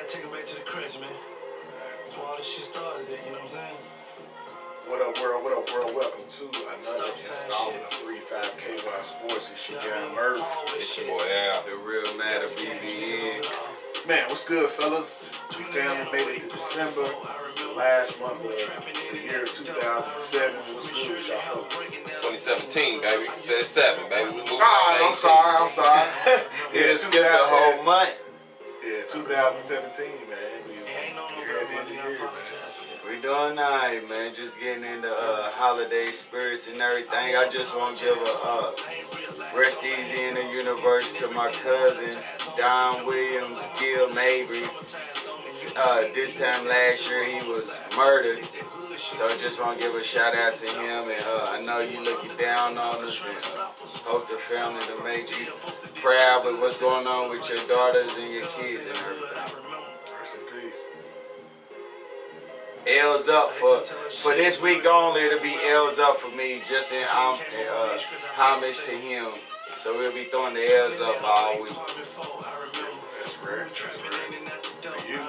take it back to the crest, man. That's where all this shit started at, you know what I'm saying? What up, world? What up, world? Welcome to another installment of 35KY Sports. It's your guy, Murph. It's your boy, Al. The Real Matter BBN. Man, what's good, fellas? We finally made it to December, the last month of the year 2007. What's good with y'all, fellas? 2017, baby. Said 7, baby. We moved I'm sorry. Yeah, skipped the whole month. Yeah, 2017, man. We're at the end of the year, man. We doing alright, man. Just getting into holiday spirits and everything. I just want to give a rest easy in the universe to my cousin, Don Williams, Gil Mabry. This time last year he was murdered. So I just want to give a shout out to him. And I know you looking down on us and hope the family to make you proud with what's going on with your daughters and your kids and everything. Rest in peace. L's up for this week only. It'll be L's up for me, just in homage to him. So we'll be throwing the L's up all week. That's rare. For you.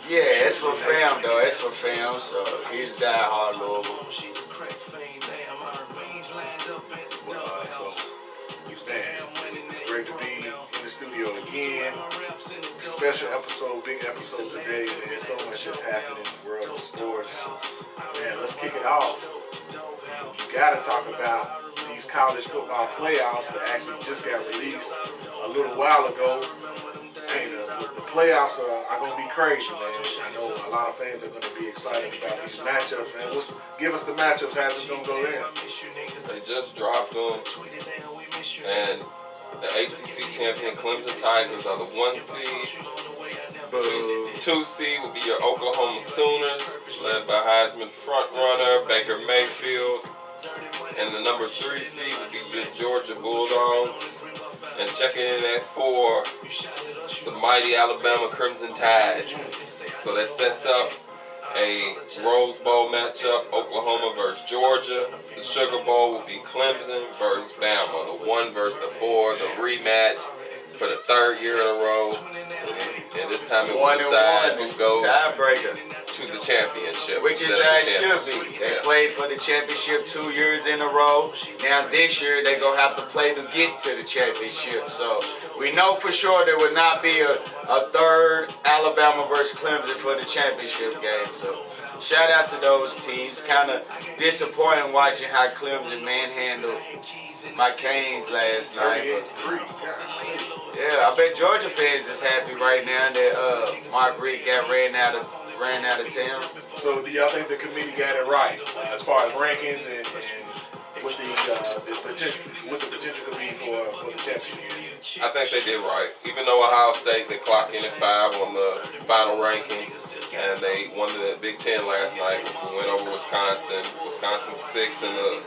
Yeah, it's for fam though. It's for fam. So he's diehard Louisville. It's great to be in the studio again. Special episode, big episode today, man. So much has happened in the world of sports. Man, let's kick it off. You gotta talk about these college football playoffs that actually just got released a little while ago. Man, the playoffs are gonna be crazy, man. I know a lot of fans are gonna be excited about these matchups, man. Give us the matchups, how's it gonna go down? They just dropped them, and the ACC champion Clemson Tigers are the 1 seed. 2 seed will be your Oklahoma Sooners, led by Heisman frontrunner Baker Mayfield. And the number 3 seed will be your Georgia Bulldogs. And checking in at 4, the mighty Alabama Crimson Tide. So that sets up a Rose Bowl matchup, Oklahoma versus Georgia. The Sugar Bowl will be Clemson versus Bama. The 1 versus the 4, the rematch for the 3rd year in a row. And this time it will decide who goes tiebreaker to the championship. Which is how it should be. They played for the championship 2 years in a row. Now this year they're going to have to play to get to the championship. So we know for sure there will not be a 3rd Alabama versus Clemson for the championship game. So shout out to those teams. Kind of disappointing watching how Clemson manhandled my Canes last night. Yeah, I bet Georgia fans is happy right now that Mark Richt got ran out of town. So do y'all think the committee got it right as far as rankings and what the potential could be for the championship? I think they did right. Even though Ohio State, they clocked in at 5 on the final ranking, and they won the Big Ten last night. We went over Wisconsin. Wisconsin 6 in the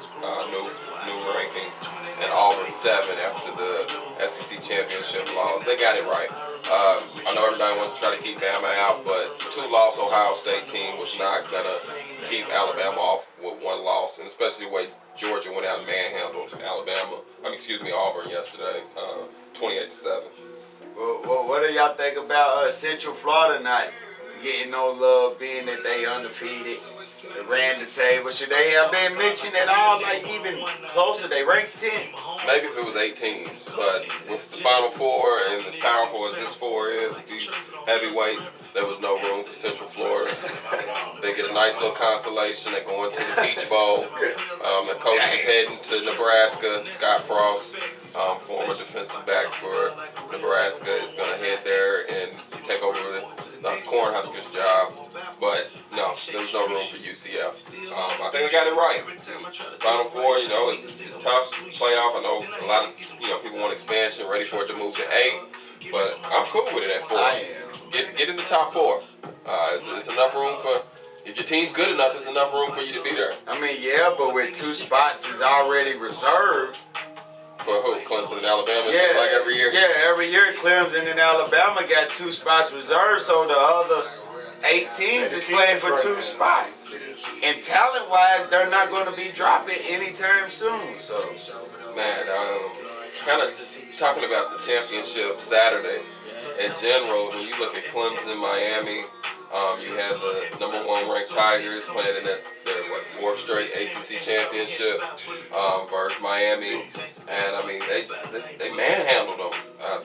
new rankings, and Auburn 7 after the SEC championship loss. They got it right. I know everybody wants to try to keep Bama out, but 2-loss Ohio State team was not gonna keep Alabama off with 1 loss, and especially the way Georgia went out and manhandled Auburn yesterday, 28-7. Well, what do y'all think about Central Florida not getting no love, being that they undefeated? They ran the table. Should they have been mentioned at all? Like even closer, they ranked 10. Maybe if it was 8 teams, but with the Final Four and as powerful as this 4 is, with these heavyweights, there was no room for Central Florida. They get a nice little consolation. They go into the Peach Bowl. The coach is heading to Nebraska. Scott Frost, former defensive back for Nebraska, is going to head there and take over the Cornhuskers job. But no, there was no room for UCF. I think they got it right. Final Four, it's tough playoff. I know a lot of people want expansion, ready for it to move to 8, but I'm cool with it at 4. Get in the top 4. It's enough room for. If your team's good enough, there's enough room for you to be there. I mean, yeah, but with 2 spots is already reserved. For who? Clemson and Alabama? Yeah, like every year? Yeah, every year Clemson and Alabama got 2 spots reserved, so the other 8 teams is playing for 2 spots. And talent-wise, they're not going to be dropping anytime soon. So, man, kind of just talking about the championship Saturday. in general, when you look at Clemson, Miami, you had the #1 ranked Tigers playing in their 4th straight ACC championship versus Miami, and I mean they manhandled them,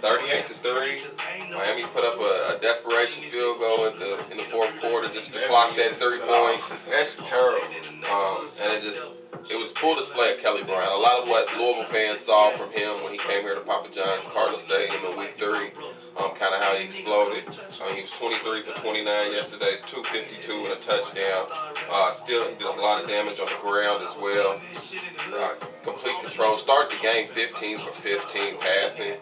38-3. Miami put up a desperation field goal in the 4th quarter just to clock that 3 points. That's terrible. And it was full display of Kelly Bryant. A lot of what Louisville fans saw from him when he came here to Papa John's Cardinal Stadium in week 3, kind of how he exploded. He was 23 for 29 yesterday, 252 and a touchdown. Still, he did a lot of damage on the ground as well. Complete control. Started the game 15 for 15 passing.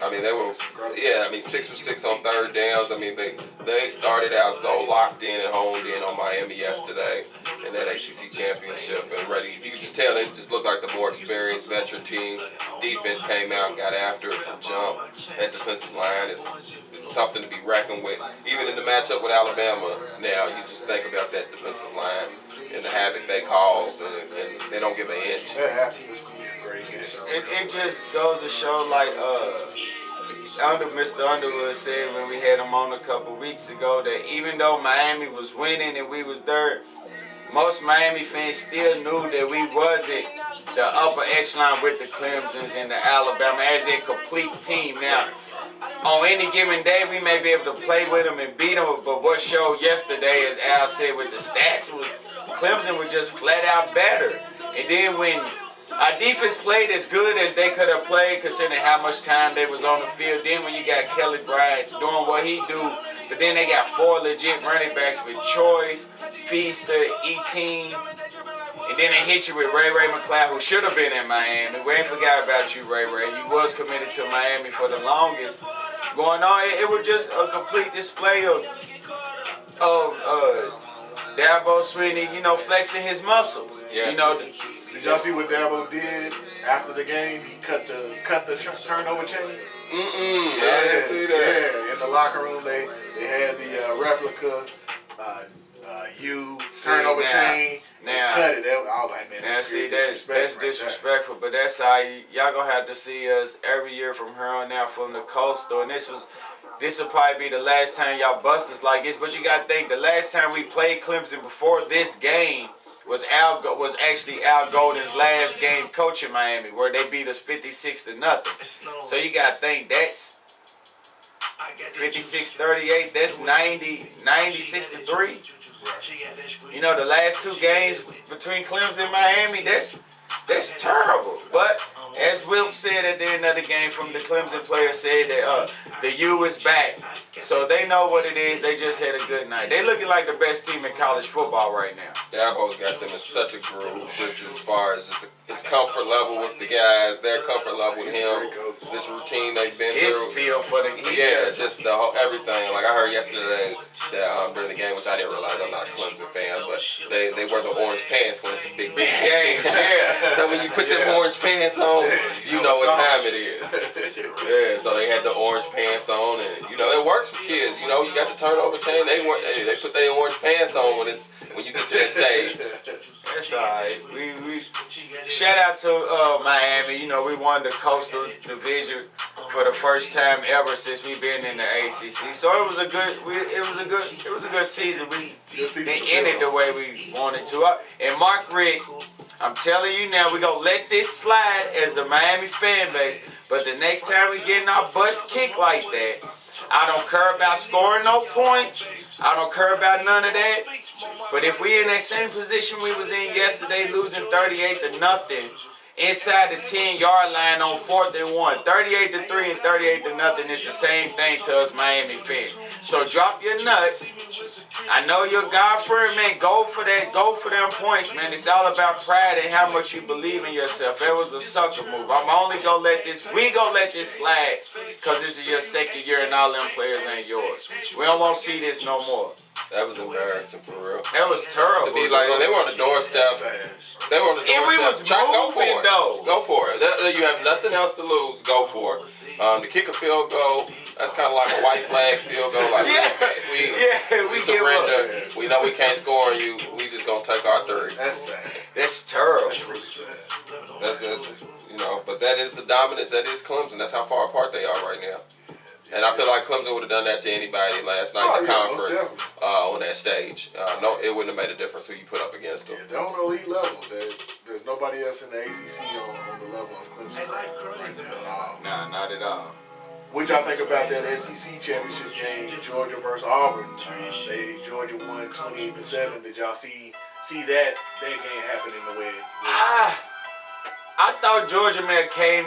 I mean, they were, 6 for 6 on 3rd downs. I mean, they started out so locked in and honed in on Miami yesterday in that ACC championship and ready. You could just tell they just looked like the more experienced veteran team. Defense came out and got after it from jump. That defensive line is something to be reckoned with. Even in the matchup with Alabama now, you just think about that defensive line and the havoc they cause, and they don't give an inch. That happens. This could be a great game. It just goes to show, like Mr. Underwood said when we had him on a couple weeks ago, that even though Miami was winning and we was third, most Miami fans still knew that we wasn't the upper echelon with the Clemsons and the Alabama as a complete team. Now, on any given day, we may be able to play with them and beat them, but what showed yesterday, as Al said with the stats, was Clemson was just flat out better. And then when our defense played as good as they could have played, considering how much time they was on the field, then when you got Kelly Bryant doing what he do, but then they got 4 legit running backs with Choice, Feaster, Etienne, and then they hit you with Ray McCloud, who should have been in Miami. We ain't forgot about you, Ray. You was committed to Miami for the longest. Going on, it was just a complete display of Dabo Sweeney, flexing his muscles. Yeah. Did y'all see what Dabo did after the game? He cut the turnover chain. I didn't see that. Yeah, in the locker room they had the replica turnover chain. Now, cut it. I was like, man, that's disrespectful. But that's how y'all gonna have to see us every year from here on out from the coastal. And this will probably be the last time y'all bust us like this. But you gotta think the last time we played Clemson before this game was actually Al Golden's last game coaching Miami, where they beat us 56-0. So you gotta think that's 56-38. That's 96-3. The last 2 games between Clemson and Miami, that's terrible. But as Wilk said at the end of the game, from the Clemson player said that the U is back. So they know what it is. They just had a good night. They looking like the best team in college football right now. Dabo's got them in such a groove, just as far as his comfort level with the guys, their comfort level with him, this routine they've been His through. feel for the just the whole everything. Like I heard yesterday that during the game, which I didn't realize, I'm not a Clemson fan, but they wear the orange pants when it's a big game. Yeah. So when you put them orange pants on, you know what time it is. Yeah. So they had the orange pants on, and it works for kids. You got the turnover chain. They put their orange pants on when you get to that stage. That's alright. We shout out to Miami. We won the Coastal Division for the first time ever since we've been in the ACC. So it was a good season. We ended the way we wanted to. And Mark Rick, I'm telling you now, we gonna let this slide as the Miami fan base. But the next time we getting our butts kicked like that, I don't care about scoring no points. I don't care about none of that. But if we in that same position we was in yesterday, losing 38-0 inside the 10-yard line on 4th and 1, 38-3 and 38-0 is the same thing to us Miami fans. So drop your nuts. I know you're God-fearing, man. Go for that. Go for them points, man. It's all about pride and how much you believe in yourself. That was a sucker move. We gonna let this slide because this is your second year and all them players ain't yours. We don't want to see this no more. That was embarrassing for real. That was terrible. To be like, they were on the doorstep. They were on the doorstep. And we was moving, though. Go for it. You have nothing else to lose. Go for it. To kick a field goal, that's kind of like a white flag field goal. Like, we surrender. We know we can't score on you. We just gonna take our 3. That's sad. That's terrible. That's really sad. That's but that is the dominance. That is Clemson. That's how far apart they are right now. And I feel like Clemson would have done that to anybody last night in the conference on that stage. No, it wouldn't have made a difference who you put up against them. Yeah, they're on the elite level. There's nobody else in the ACC on the level of Clemson. Nah, not at all. What y'all think about that SEC championship game, Georgia versus Auburn? Georgia won 28-7. Did y'all see that game happening the way it was? I thought Georgia man came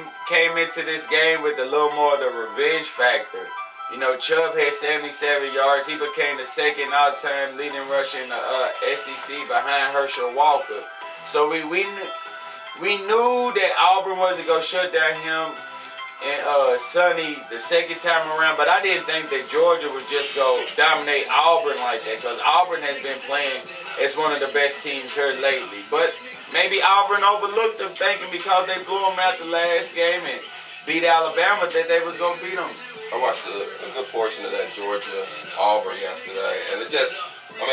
into this game with a little more of the revenge factor. You know, Chubb had 77 yards. He became the second all-time leading rusher in the SEC behind Herschel Walker. So we knew that Auburn wasn't gonna shut down him and Sonny the second time around, but I didn't think that Georgia would just go dominate Auburn like that, because Auburn has been playing as one of the best teams here lately. But maybe Auburn overlooked them, thinking because they blew them out the last game and beat Alabama that they was gonna beat them. I watched a good portion of that Georgia Auburn yesterday, and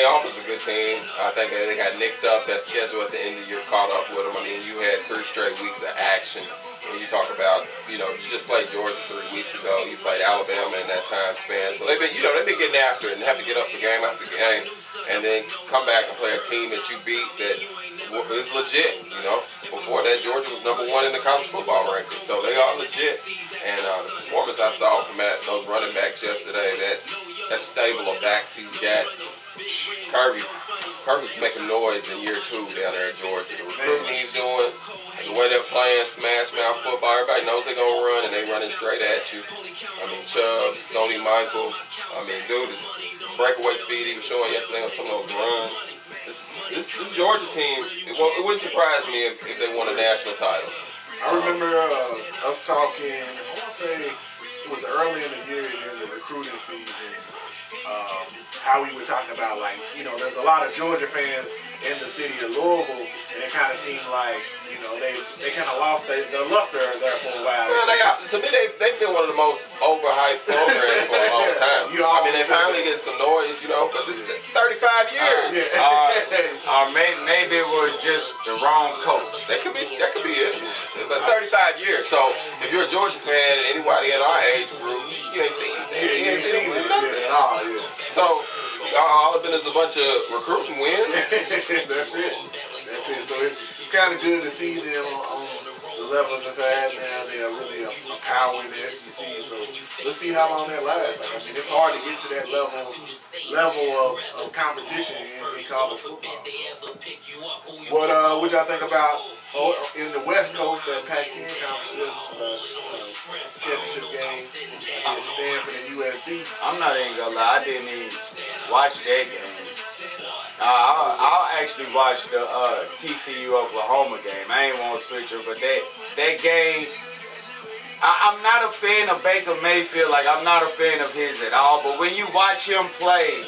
Auburn's a good team. I think they got nicked up. That schedule at the end of the year caught up with them. I mean, you had 3 straight weeks of action. When you talk about, you just played Georgia 3 weeks ago. You played Alabama in that time span. So they've been getting after it and have to get up for game after game, and then come back and play a team that you beat that is legit. Before that, Georgia was number 1 in the college football rankings, so they are legit. And the performance I saw from those running backs yesterday, that stable of backs he's got, Kirby's making noise in year 2 down there in Georgia. The recruiting he's doing, and the way they're playing smash mouth football, everybody knows they're going to run, and they running straight at you. Chubb, Stoney Michael, dude, the breakaway speed he was showing yesterday on some of those runs. This Georgia team, it wouldn't surprise me if they won a national title. I remember us talking, I want to say it was early in the year during the recruiting season, how we were talking about, there's a lot of Georgia fans in the city of Louisville, and it kind of seemed like, they kind of lost the luster there for a while. Well, to me, they've been one of the most overhyped programs for a long time. They finally get some noise, but this is 35 years. Maybe it was just the wrong coach. That could be it. But 35 years. So if you're a Georgia fan and anybody in our age group, you ain't seen it. You ain't seen it. So all it's been is a bunch of recruiting wins. That's it. So it's kind of good to see them on the level that they're at now. They are really a power in the SEC. So let's see how long that lasts. It's hard to get to that level of competition in college football. What y'all think about in the West Coast, that Pac-10 conference championship game against Stanford and USC? I'm not even gonna lie, I didn't even watch that game. I'll actually watch the TCU Oklahoma game. I ain't want to switch it, but that game, I'm not a fan of Baker Mayfield. I'm not a fan of his at all. But when you watch him play,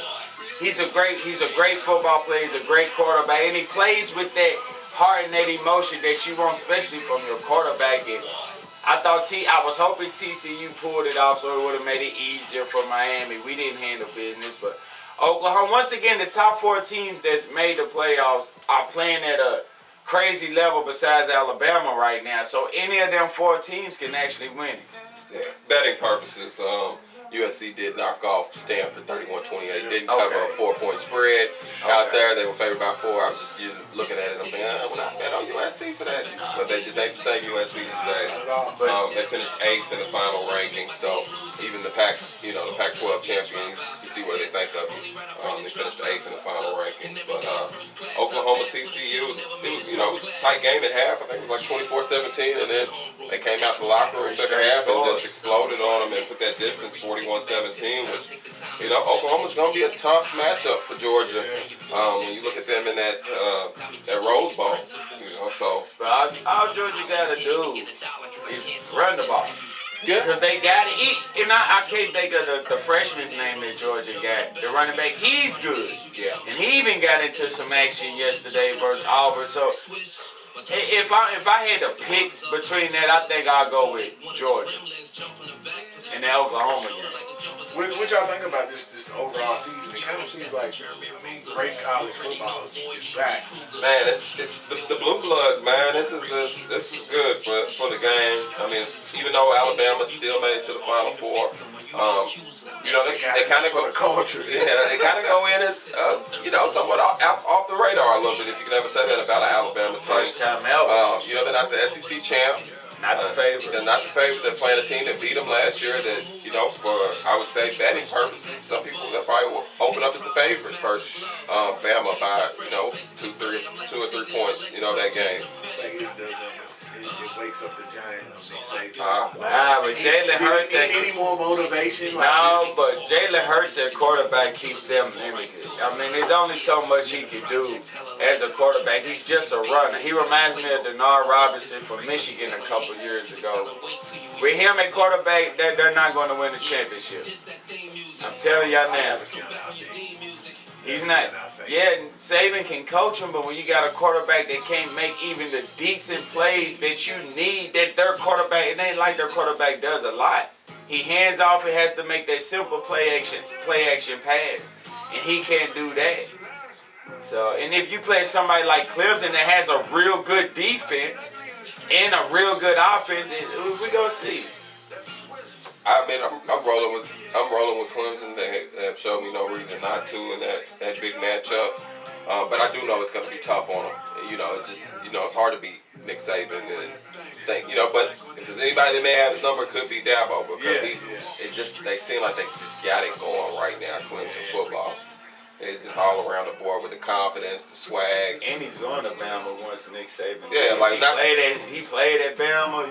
he's a great football player. He's a great quarterback, and he plays with that heart and that emotion that you want, especially from your quarterback. And I was hoping TCU pulled it off so it would have made it easier for Miami. We didn't handle business, but Oklahoma, once again, the top 4 teams that's made the playoffs are playing at a crazy level besides Alabama right now. So any of them 4 teams can actually win it. Yeah, betting purposes, USC did knock off Stanford 31-28. Didn't cover a 4-point spread out there. They were favored by 4. I was just looking at it. I'm thinking, I would not bet on USC for that. But they just ain't the same USC today. They finished 8th in the final ranking. So even the Pac-12 champions, you see what they think of them. They finished 8th in the final rankings. But Oklahoma TCU, it was a tight game at half. I think it was 24-17, and then they came out the locker room second half and just exploded on them and put that distance 41-17, which, Oklahoma's going to be a tough matchup for Georgia when you look at them in that Rose Bowl. But all Georgia got to do is run the ball. Yeah. Because they got to eat. And I can't think of the freshman's name that Georgia got. The running back, he's good. Yeah. And he even got into some action yesterday versus Auburn. So if I had to pick between that, I think I'll go with Georgia and the Oklahoma game. With what y'all think about this overall season? It kind of seems like great college football is back. Man, it's the blue bloods, man. This is good for the game. I mean, even though Alabama still made it to the Final Four, they kind of go culture. Yeah, they kind of go in as somewhat off the radar a little bit. If you can ever say that about an Alabama team. First time ever. They're not the SEC champ. Not the favorite. They're not the favorite. They're playing a team that beat them last year. That for I would say betting purposes, some people that probably will open up as the favorite versus Bama by 2 or 3 points. That game. It wakes up the Giants. But Jalen Hurts any more motivation? No, but Jalen Hurts at quarterback keeps them limited. I mean, there's only so much he can do as a quarterback. He's just a runner. He reminds me of Denard Robinson from Michigan a couple years ago. With him at quarterback, they're not going to win the championship. I'm telling y'all now. He's not. Yeah, Saban can coach him, but when you got a quarterback that can't make even the decent plays that you need, that their quarterback, it ain't like their quarterback does a lot. He hands off and has to make that simple play action pass, and he can't do that. So, and if you play somebody like Clemson that has a real good defense and a real good offense, we gonna see. I mean, I'm rolling with Clemson. They have showed me no reason not to in that big matchup. But I do know it's going to be tough on them. It's just it's hard to beat Nick Saban and think. But if there's anybody that may have his number, it could be Dabo because they seem like they just got it going right now. Clemson football. It's just all around the board with the confidence, the swag. And he's going to Bama once Nick Saban. Yeah, he played at Bama,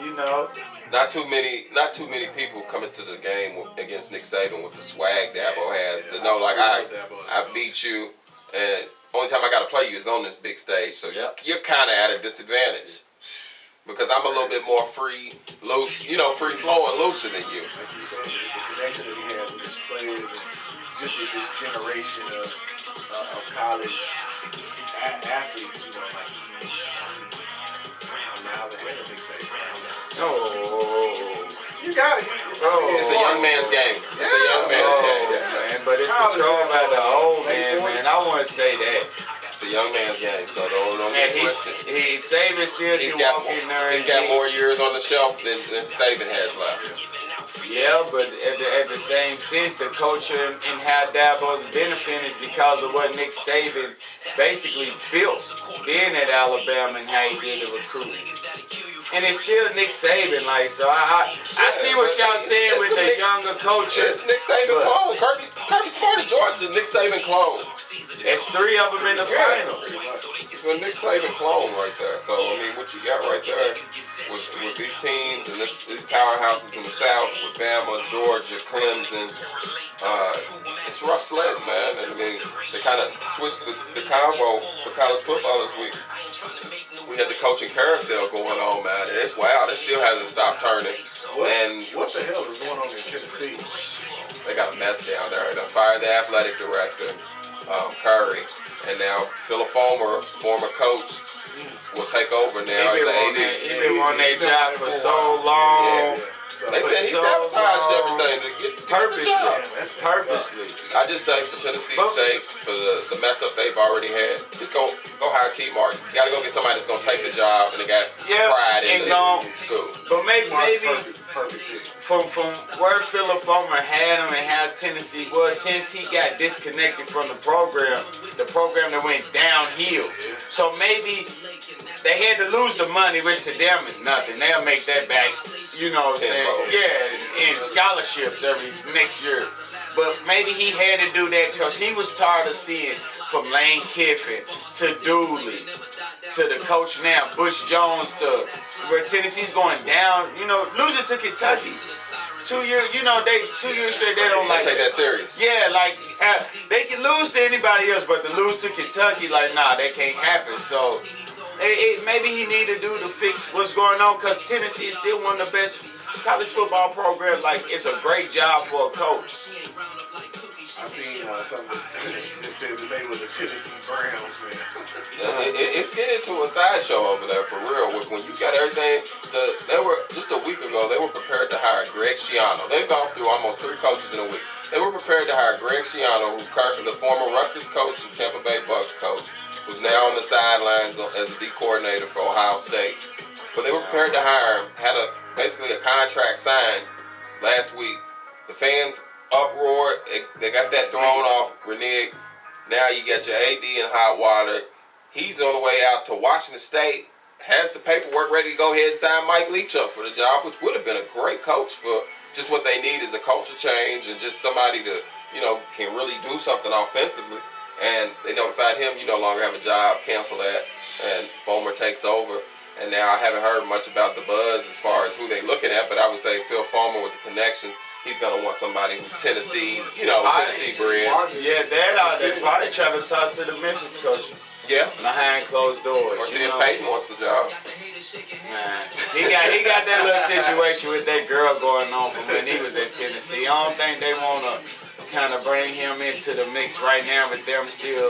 Not too many people coming to the game against Nick Saban with the swag Dabo has. To know, like, I beat you, and only time I got to play you is on this big stage. So you're kind of at a disadvantage. Because I'm a little bit more free, loose, free flowing, looser than you. Like you said, the connection that he has with his players and just with this generation of college athletes, miles ahead of Nick Saban. You got it. It's a young man's game. It's a young man's game. Man, but it's controlled by the old man. I want to say that. It's a young man's game, so don't get twisted. Saban still can walk in there. He's got more years on the shelf than Saban has left. Yeah, but at the same sense, the culture and how Dabo's benefiting is because of what Nick Saban basically built being at Alabama and how he did the recruiting. And it's still Nick Saban, so I see what y'all saying with the younger coaches. It's Nick Saban clone. Kirby Smart and George's a Nick Saban clone. There's 3 of them in the finals. It's a Nick Saban clone right there. So, I mean, what you got right there with these teams and these powerhouses in the South with Bama, Georgia, Clemson, it's rough sledding, man. And I mean, they kind of switched the combo for college football this week. We had the coaching carousel going on, man, and it's wild. It still hasn't stopped turning. What the hell is going on in Tennessee? They got a mess down there. They fired the athletic director, Curry, and now Philip Fulmer, former coach, will take over now as the AD. He's been on that job for so long. Yeah. They said he sabotaged everything to get the job. Purposely. I just say for Tennessee's sake, for the mess up they've already had, just go hire T. Martin. You got to go get somebody that's going to take the job and they got pride in school. But maybe from where Philip Fulmer had him and how Tennessee was, since he got disconnected from the program that went downhill. So maybe they had to lose the money, which to them is nothing. They'll make that back, what I'm saying? Yeah, in scholarships every next year. But maybe he had to do that because he was tired of seeing from Lane Kiffin to Dooley to the coach now, Bush Jones, to where Tennessee's going down. Losing to Kentucky. 2 years, 2 years straight, they don't take that serious. Yeah, they can lose to anybody else, but to lose to Kentucky, nah, that can't happen. So maybe he need to do to fix what's going on, because Tennessee is still one of the best college football programs. It's a great job for a coach. I seen something that said that they were the Tennessee Browns, man. It's getting to a sideshow over there for real. When you got everything, they were just a week ago. They were prepared to hire Greg Schiano. They've gone through almost 3 coaches in a week. They were prepared to hire Greg Schiano, the former Rutgers coach and Tampa Bay Bucks coach, who's now on the sidelines as a D coordinator for Ohio State. But they were prepared to hire him. Had basically a contract signed last week. The fans uproar. They got that thrown off, reneged. Now you got your AD in hot water. He's on the way out to Washington State. Has the paperwork ready to go ahead and sign Mike Leach up for the job, which would have been a great coach for just what they need is a culture change and just somebody to, can really do something offensively. And they notified him, you no longer have a job, cancel that. And Fulmer takes over. And now I haven't heard much about the buzz as far as who they're looking at, but I would say Phil Fulmer with the connections. He's going to want somebody who's Tennessee, Tennessee bred. Yeah, that out there. Probably trying to talk to the Memphis coach. Yeah. Behind closed doors. Or see if Peyton wants the job. Man, he got that little situation with that girl going on from when he was at Tennessee. I don't think they want to kind of bring him into the mix right now with them still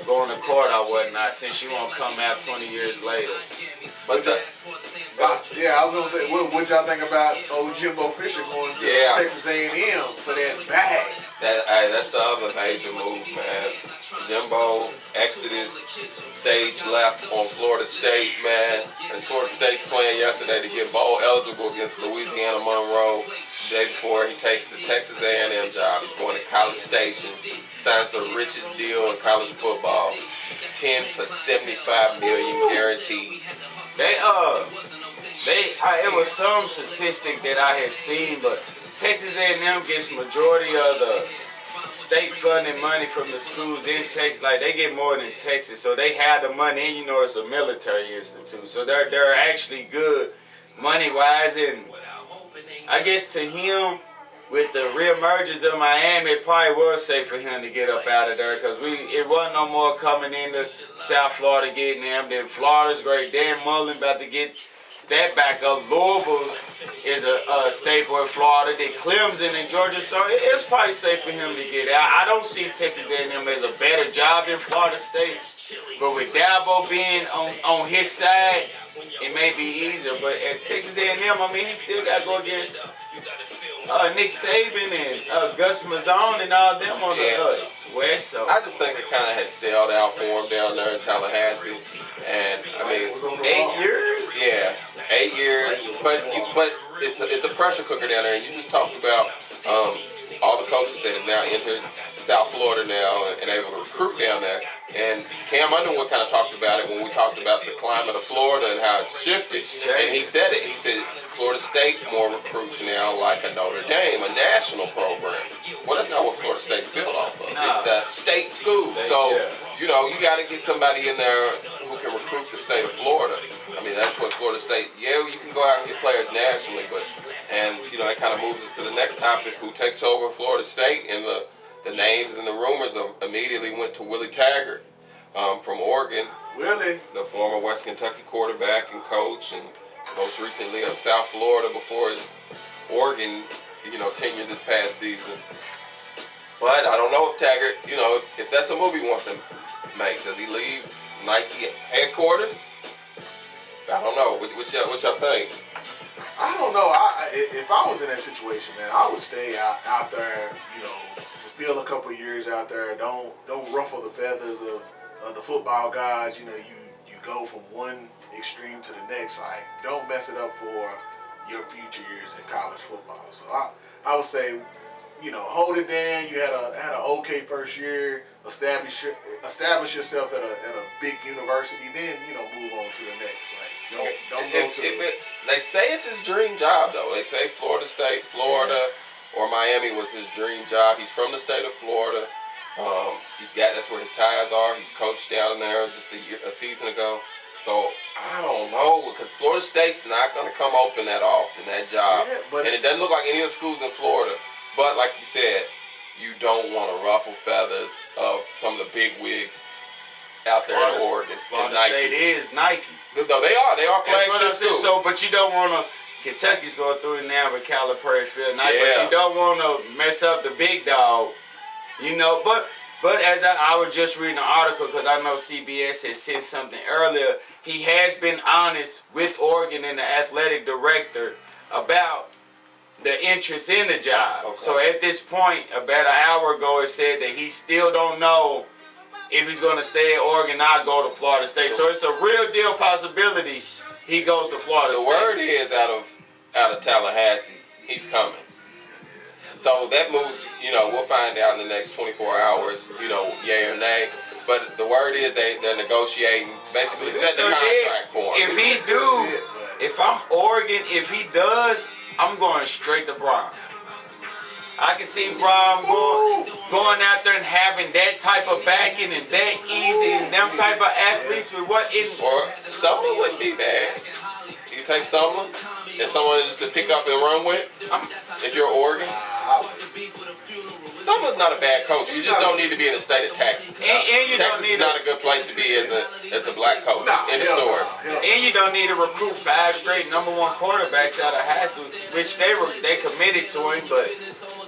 going to court or whatnot since she won't come out 20 years later. But I was gonna say, what y'all think about old Jimbo Fisher going to Texas A&M for that bag? That's the other major move, man. Jimbo, Exodus, stage left on Florida State, man. And Florida State's playing yesterday to get bowl eligible against Louisiana Monroe. The day before he takes the Texas A&M job. He's going to College Station. Signs the richest deal in college football. 10 for $75 million guaranteed. It was some statistic that I have seen, but Texas A&M gets majority of the state funding money from the schools in Texas. Like, they get more than Texas, so they have the money, and it's a military institute, so they're actually good money-wise. And I guess to him, with the reemergence of Miami, it probably was safe for him to get up out of there because it wasn't no more coming into South Florida getting them. Then Florida's great. Dan Mullen about to get that back up. Louisville is a staple in Florida. Then Clemson in Georgia. So it's probably safe for him to get out. I don't see Texas A&M as a better job than Florida State. But with Dabo being on his side, it may be easier. But at Texas A&M, he still got to go against Nick Saban and Gus Malzahn and all them on the west. So I just think it kind of had stalled out for him down there in Tallahassee. And 8 years? Yeah, 8 years. But it's a pressure cooker down there. And you just talked about all the coaches that have now entered South Florida now and able to recruit down there. And Cam Underwood kind of talked about it when we talked about the climate of Florida and how it's shifted. And he said it. He said Florida State more recruits now like a Notre Dame, a national program. Well, that's not what Florida State's built off of. It's that state school. So, you got to get somebody in there who can recruit the state of Florida. That's what Florida State, you can go out and get players nationally, but, that kind of moves us to the next topic, who takes over Florida State, and the names and the rumors immediately went to Willie Taggart from Oregon. Willie, the former West Kentucky quarterback and coach, and most recently of South Florida before his Oregon, tenure this past season. But I don't know if Taggart, if that's a move he wants to make. Does he leave Nike headquarters? I don't know. What y'all think? I don't know. If I was in that situation, man, I would stay out there, feel a couple of years out there. Don't ruffle the feathers of the football gods. You go from one extreme to the next. Like, don't mess it up for your future years in college football. So I would say, hold it down. You had an okay first year. Establish yourself at a big university. Then move on to the next. Like, don't go to. They say it's his dream job, though. They say Florida State, Florida, or Miami was his dream job. He's from the state of Florida. That's where his ties are. He's coached down there just a season ago. So I don't know, because Florida State's not going to come open that often, that job. And it doesn't look like any of the schools in Florida. But like you said, you don't want to ruffle feathers of some of the big wigs out there in Oregon. Florida State is Nike. No, they are flagship schools. So, but you don't want to. Kentucky's going through it now with Calipari Field, but you don't want to mess up the big dog You know, but as I was just reading an article, because I know CBS had said something earlier, he has been honest with Oregon and the athletic director about the interest in the job. Okay. So at this point, about an hour ago, it said that he still don't know if he's going to stay at Oregon or go to Florida State. So it's a real deal possibility he goes to Florida State. The word is out of Tallahassee, he's coming. So that moves, we'll find out in the next 24 hours, yay or nay. But the word is they're negotiating, basically set the contract for him. If I'm Oregon, if he does, I'm going straight to Brown. I can see Brown going out there and having that type of backing and that easy and them type of athletes with what in. Or Sumlin wouldn't be bad. You take Sumlin and someone just to pick up and run with. If you're Oregon, Sumlin's not a bad coach. You just don't need to be in the state of Texas. And Texas is not a good place to be as a black coach in the story. And you don't need to recruit 5 straight #1 quarterbacks out of high school, which they committed to him, but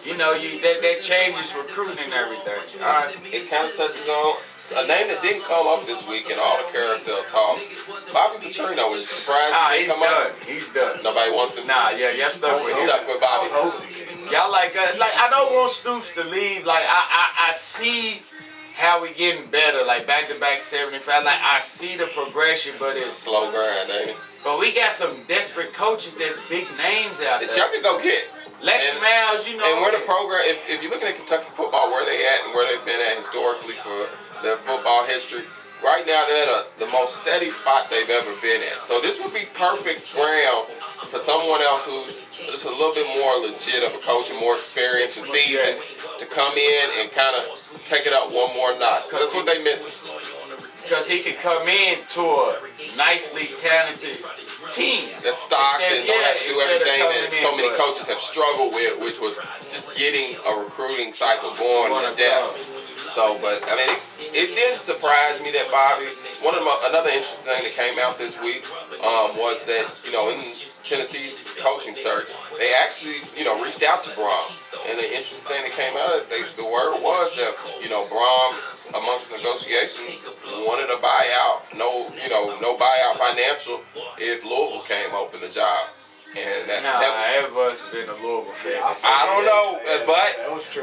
that changes recruiting and everything. All right. It kind of touches on a name that didn't come up this week in all the carousel talk. Bobby Petrino was surprised he didn't come up. He's done. Nobody wants him. Nah, y'all stuck with him. Stuck with Bobby. Y'all like I don't want Stoops to leave. Like I see how we getting better. Like back-to-back 75. Like I see the progression, but It's a it's slow grind, ain't it? but we got some desperate coaches that's big names out That there. y'all can go get. Les And- Miles, And where the program, if you're looking at Kentucky football, where they at and where they've been at historically for their football history, right now they're at the most steady spot they've ever been at. So this would be perfect ground for someone else who's just a little bit more legit of a coach and more experienced and seasoned to come in and kind of take it up one more notch. Because that's what they missing. because he could come in to a nicely talented team. That's stocked and don't have to do instead of everything that coming so in, many but- coaches have struggled with, which was just getting a recruiting cycle going in depth. So, but I mean, it didn't surprise me that Bobby. Another interesting thing that came out this week was that in Tennessee's coaching search, they actually reached out to Brom, and the interesting thing that came out is the word was that Brom amongst negotiations wanted a buyout, no buyout financial if Louisville came open the job. And that must have been a Louisville fan. I don't know, but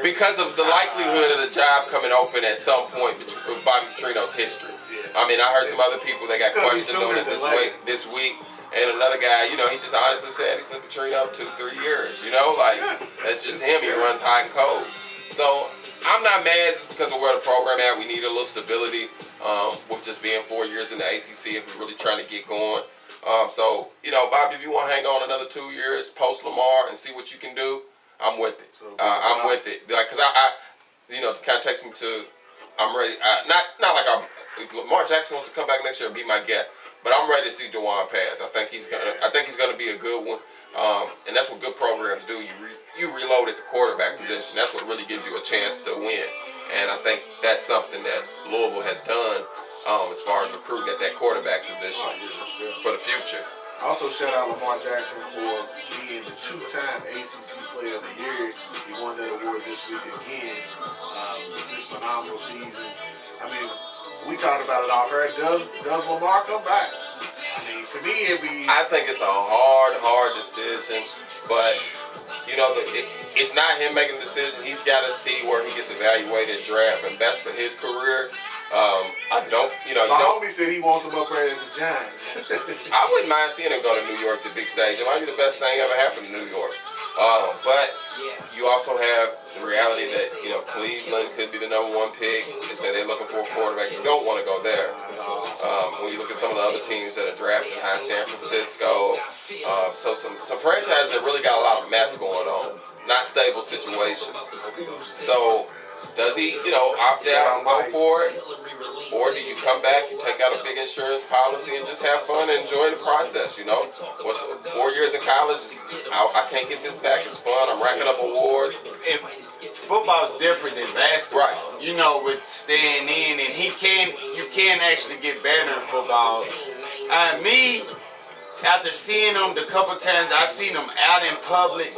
because of the likelihood of the job coming open at some point with Bobby Petrino's history. I mean, I heard some other people that got questioned on it this week, and another guy, he just honestly said, he said Petrino 2-3 years, that's just him. He runs hot and cold. So I'm not mad just because of where the program at. We need a little stability with just being 4 years in the ACC if we're really trying to get going. So, Bobby, if you want to hang on another 2 years post Lamar and see what you can do, I'm with it. I'm with it. Because it kind of takes me to, I'm ready. Not like if Lamar Jackson wants to come back next year and be my guest, but I'm ready to see Juwan pass. I think he's gonna be a good one. And that's what good programs do. You reload at the quarterback position. That's what really gives you a chance to win. And I think that's something that Louisville has done as far as recruiting at that quarterback position for the future. Also, shout out Lamar Jackson for being the 2-time ACC Player of the Year. He won that award this week again. This phenomenal season. I mean, we talked about it off air. Does Lamar come back? I mean, to me, it'd be. I think it's a hard decision, but it's not him making the decision. He's got to see where he gets evaluated, draft, and best for his career. I don't. My homie said he wants him up there at the Giants. I wouldn't mind seeing him go to New York, the big stage. It might be the best thing ever happened in New York. But you also have the reality that Cleveland could be the #1 pick. They say they're looking for a quarterback. You don't want to go there. When you look at some of the other teams that are drafting high, San Francisco, so some franchises that really got a lot of mess going on, not stable situations. So does he opt out and go for it? Or do you come back, you take out a big insurance policy and just have fun and enjoy the process, What's 4 years in college, I can't get this back, it's fun, I'm racking up awards. Football's different than basketball. Right. With staying in, and you can actually get better in football. Me, after seeing him the couple times I seen him out in public,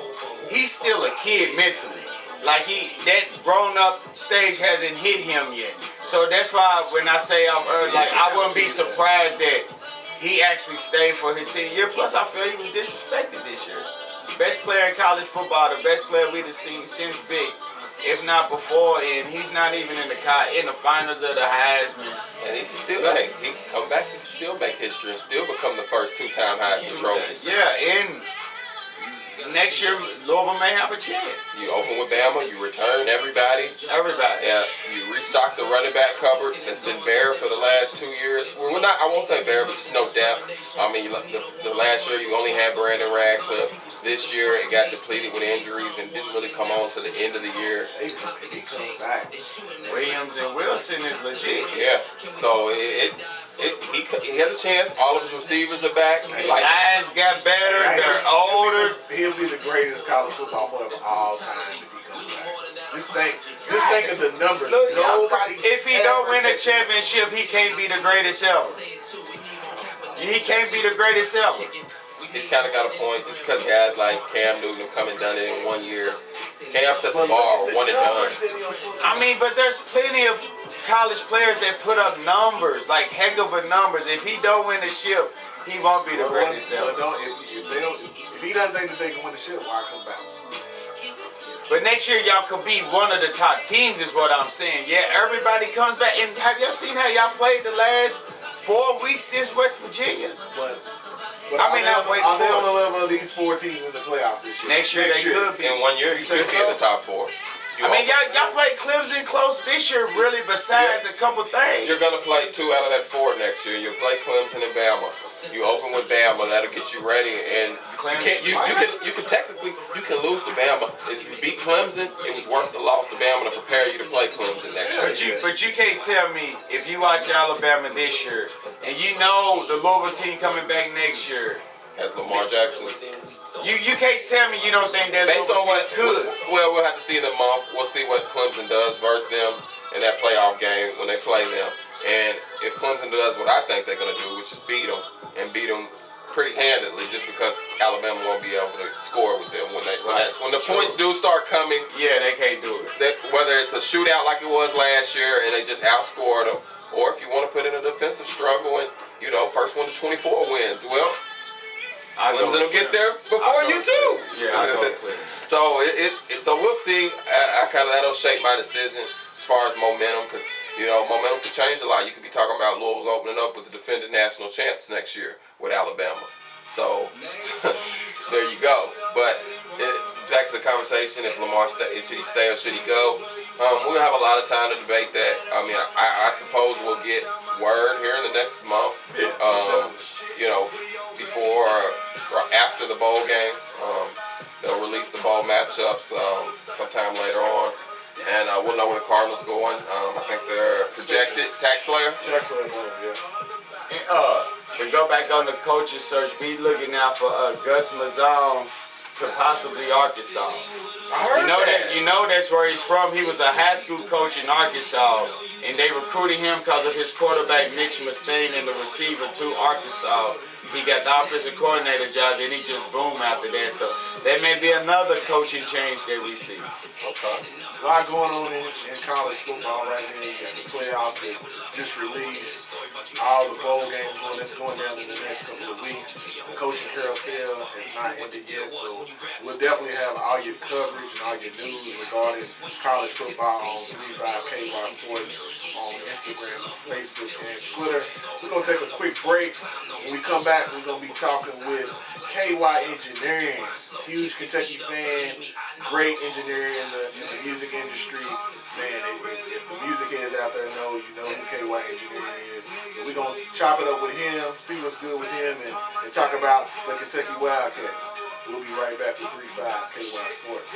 he's still a kid mentally. Like that grown up stage hasn't hit him yet. So that's why when I say I'm early, like I wouldn't be surprised that he actually stayed for his senior year. Plus, I feel he was disrespected this year. Best player in college football, the best player we've seen since Vic, if not before, and he's not even in the finals of the Heisman. And he can still, he can come back and still make history and still become the first two-time Heisman trophy. Yeah, and next year Louisville may have a chance. You open with Bama, you return everybody. Yeah, you restock the running back cupboard that's been bare for the last 2 years. Well, not, I won't say bare, but just no depth. I mean, the last year you only had Brandon Radcliffe. This year it got depleted with injuries and didn't really come on to the end of the year. He comes back. Williams and Wilson is legit. Yeah, so he has a chance. All of his receivers are back. Guys got better. They're older. He'll be the greatest college football player of all time if he comes back. Just think of the numbers. If he don't win a championship, he can't be the greatest ever. He can't be the greatest ever. He's kind of got a point. Just because guys like Cam Newton have come and done it in 1 year. Cam set the bar one and done. I mean, but there's plenty of college players that put up numbers, like heck of a numbers. If he don't win the ship, he won't be the greatest ever. If he doesn't think that they can win the ship, why come back? But next year y'all could be one of the top teams is what I'm saying. Yeah, everybody comes back. And have y'all seen how y'all played the last 4 weeks since West Virginia? But I mean, are they on the level of these 4 teams in the playoffs this year? Next year they could be. In 1 year, you could be in the top 4. I mean, y'all played Clemson close this year, really, besides a couple things. You're going to play 2 out of that 4 next year. You'll play Clemson and Bama. You open with Bama. That'll get you ready. And you can technically lose to Bama. If you beat Clemson, it was worth the loss to Bama to prepare you to play Clemson next year. But you can't tell me, if you watch Alabama this year, and you know the Louisville team coming back next year. As Lamar Jackson. You can't tell me you don't think that based on what could. Well, we'll have to see in a month. We'll see what Clemson does versus them in that playoff game when they play them. And if Clemson does what I think they're going to do, which is beat them pretty handedly, just because Alabama won't be able to score with them when the points do start coming. Yeah, they can't do it. Whether it's a shootout like it was last year and they just outscored them, or if you want to put in a defensive struggle and first one to 24 wins, well. Clemson will get there before you too. Yeah, I go clear. So so we'll see. That'll shape my decision as far as momentum, because momentum can change a lot. You could be talking about Louisville opening up with the defending national champs next year with Alabama. So there you go. But back to the conversation: if Lamar should he stay or should he go? We'll have a lot of time to debate that. I mean, I suppose we'll get word here in the next month. Before or after the bowl game. They'll release the bowl matchups sometime later on. And we'll know where the Cardinals going. I think they're projected. Tax Slayer? Tax Slayer, yeah. To go back on the coaching search, be looking out for Gus Malzahn to possibly Arkansas. You know that's where he's from. He was a high school coach in Arkansas, and they recruited him because of his quarterback Mitch Mustaine and the receiver to Arkansas. He got the offensive coordinator job, then he just boomed after that. So that may be another coaching change that we see. Okay. A lot going on in college football right now. You got the playoffs that just released. All the bowl games going down in the next couple of weeks. The coaching carousel has not ended yet, so we'll definitely have all your coverage and all your news regarding college football on 35KY Sports on Instagram, Facebook, and Twitter. We're going to take a quick break. When we come back, we're going to be talking with KY Engineering. Huge Kentucky fan, great engineer in the music industry. Man, if the music heads out there know, you know who KY Engineering is. So we're going to chop it up with him, see what's good with him, and talk about the Kentucky Wildcats. We'll be right back with 35KY Sports.